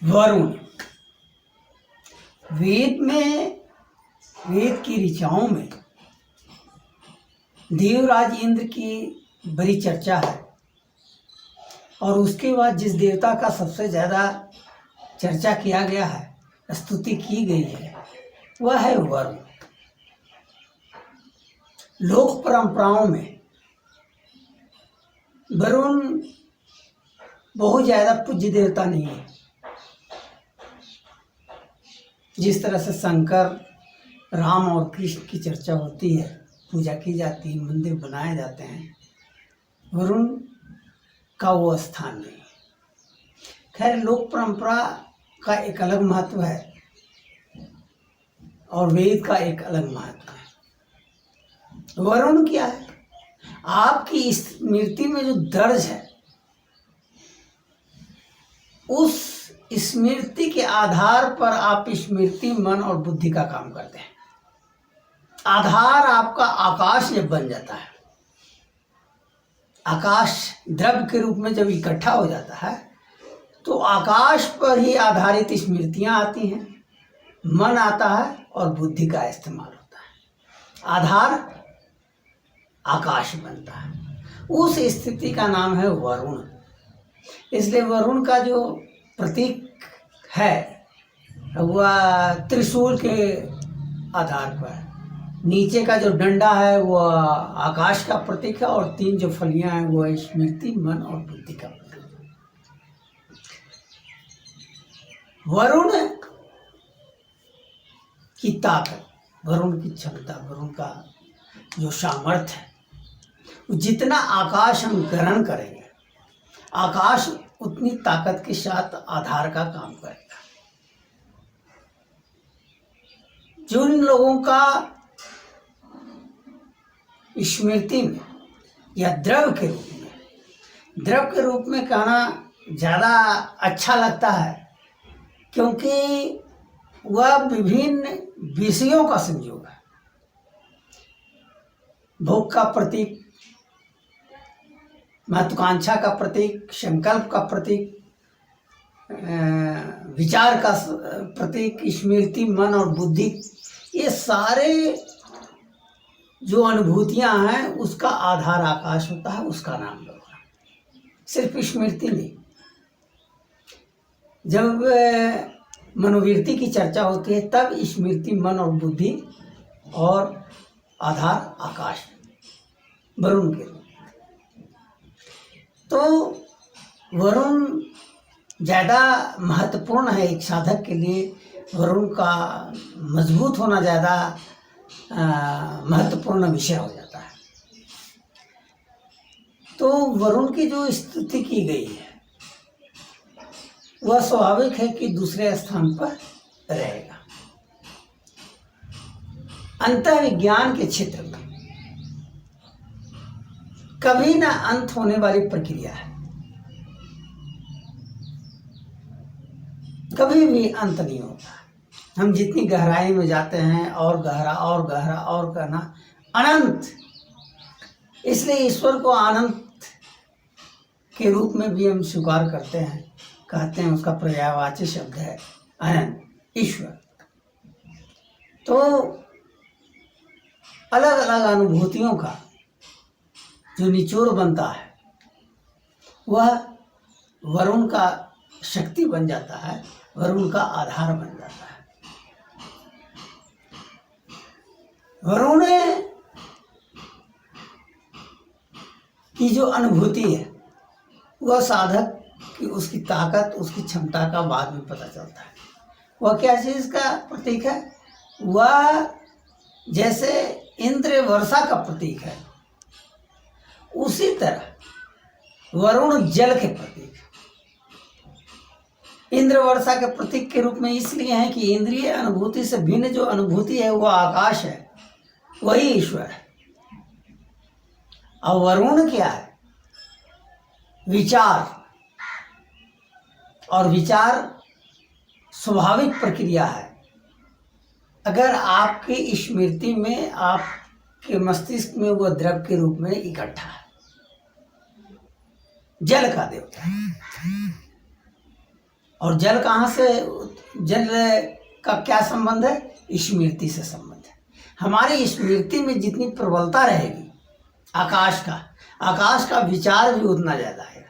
वरुण। वेद की ऋचाओं में देवराज इंद्र की बड़ी चर्चा है, और उसके बाद जिस देवता का सबसे ज़्यादा चर्चा किया गया है, स्तुति की गई है, वह है वरुण। लोक परंपराओं में वरुण बहुत ज़्यादा पूज्य देवता नहीं है। जिस तरह से शंकर, राम और कृष्ण की चर्चा होती है, पूजा की जाती है, मंदिर बनाए जाते हैं, वरुण का वो स्थान नहीं। खैर, लोक परंपरा का एक अलग महत्व है और वेद का एक अलग महत्व है। वरुण क्या है? आपकी स्मृति में जो दर्ज है, उस स्मृति के आधार पर आप स्मृति, मन और बुद्धि का काम करते हैं। आधार आपका आकाश जब बन जाता है, आकाश द्रव्य के रूप में जब इकट्ठा हो जाता है, तो आकाश पर ही आधारित स्मृतियां आती हैं, मन आता है और बुद्धि का इस्तेमाल होता है। आधार आकाश बनता है। उस स्थिति का नाम है वरुण। इसलिए वरुण का जो प्रतीक है वह त्रिशूल के आधार पर, नीचे का जो डंडा है वह आकाश का प्रतीक है, और 3 जो फलियां हैं वह स्मृति, मन और बुद्धि का प्रतीक है। वरुण की ताकत, वरुण की क्षमता, वरुण का जो सामर्थ्य है, जितना आकाश हम ग्रहण करेंगे, आकाश उतनी ताकत के साथ आधार का काम करेगा। जिन लोगों का स्मृति में या द्रव के रूप में कहना ज़्यादा अच्छा लगता है, क्योंकि वह विभिन्न विषयों का संयोग है। भोग का प्रतीक, महत्वाकांक्षा का प्रतीक, संकल्प का प्रतीक, विचार का प्रतीक, स्मृति, मन और बुद्धि, ये सारे जो अनुभूतियां हैं उसका आधार आकाश होता है, उसका नाम वरुण। सिर्फ स्मृति नहीं, जब मनोवृत्ति की चर्चा होती है तब स्मृति, मन और बुद्धि और आधार आकाश, वरुण के रूप। तो वरुण ज़्यादा महत्वपूर्ण है एक साधक के लिए। वरुण का मजबूत होना ज़्यादा महत्वपूर्ण विषय हो जाता है। तो वरुण की जो स्तुति की गई है वह स्वाभाविक है कि दूसरे स्थान पर रहेगा। अंतर्विज्ञान के क्षेत्र में कभी ना अंत होने वाली प्रक्रिया है, कभी भी अंत नहीं होता। हम जितनी गहराई में जाते हैं और गहरा और गहरा और कहना अनंत, इसलिए ईश्वर को अनंत के रूप में भी हम स्वीकार करते हैं, कहते हैं। उसका पर्यायवाची शब्द है अनंत, ईश्वर। तो अलग अलग अनुभूतियों का जो निचोड़ बनता है वह वरुण का शक्ति बन जाता है, वरुण का आधार बन जाता है। वरुण की जो अनुभूति है वह साधक की उसकी ताकत, उसकी क्षमता का बाद में पता चलता है। वह क्या चीज का प्रतीक है? वह जैसे इंद्र वर्षा का प्रतीक है, उसी तरह वरुण जल के प्रतीक है। इंद्र वर्षा के प्रतीक के रूप में इसलिए है कि इंद्रिय अनुभूति से भिन्न जो अनुभूति है वह आकाश है, वही ईश्वर है। और वरुण क्या है? विचार, और विचार स्वाभाविक प्रक्रिया है। अगर आपकी स्मृति में, आपके मस्तिष्क में वह द्रव के रूप में इकट्ठा है, जल का देवता है, और जल कहाँ से, जल का क्या संबंध है, स्मृति से संबंध है। हमारी स्मृति में जितनी प्रबलता रहेगी आकाश का विचार भी उतना ज़्यादा है,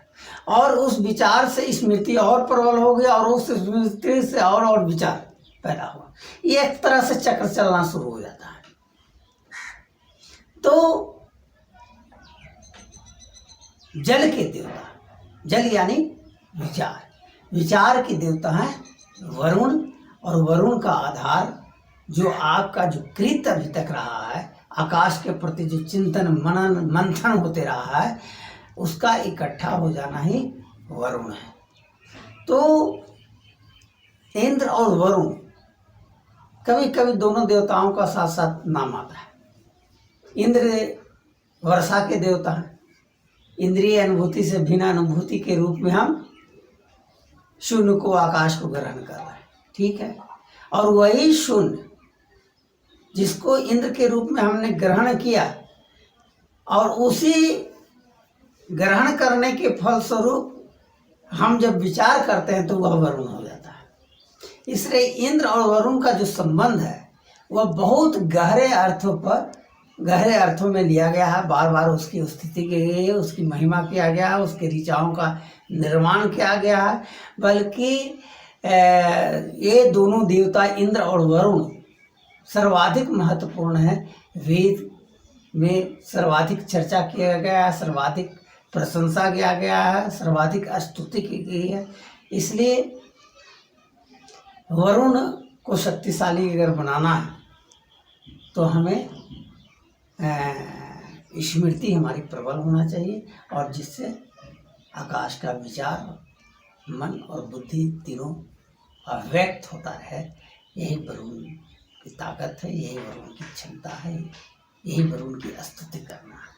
और उस विचार से स्मृति और प्रबल होगी, और उस स्मृति से और विचार पैदा हुआ, ये एक तरह से चक्र चलना शुरू हो जाता है। तो जल के देवता, जल यानी विचार के देवता हैं वरुण, और वरुण का आधार जो आपका जो कृत अभी तक रहा है, आकाश के प्रति जो चिंतन मनन मंथन होते रहा है, उसका इकट्ठा हो जाना ही वरुण है। तो इंद्र और वरुण कभी कभी दोनों देवताओं का साथ साथ नाम आता है। इंद्र वर्षा के देवता हैं, इंद्रिय अनुभूति से भिन्न अनुभूति के रूप में हम शून्य को, आकाश को ग्रहण कर रहे हैं, ठीक है। और वही शून्य जिसको इंद्र के रूप में हमने ग्रहण किया, और उसी ग्रहण करने के फलस्वरूप हम जब विचार करते हैं तो वह वरुण हो जाता है। इसलिए इंद्र और वरुण का जो संबंध है वह बहुत गहरे अर्थों में लिया गया है। बार बार उसकी स्थिति की गई है, उसकी महिमा किया गया है, उसके ऋचाओं का निर्माण किया गया है। बल्कि ये दोनों देवता इंद्र और वरुण सर्वाधिक महत्वपूर्ण है, वेद में सर्वाधिक चर्चा किया गया है, सर्वाधिक प्रशंसा किया गया है, सर्वाधिक स्तुति की गई है। इसलिए वरुण को शक्तिशाली अगर बनाना है तो हमें स्मृति हमारी प्रबल होना चाहिए, और जिससे आकाश का विचार, मन और बुद्धि तीनों अव्यक्त होता है। यही वरुण की ताकत है, यही वरुण की क्षमता है, यही वरुण की स्तुति करना है।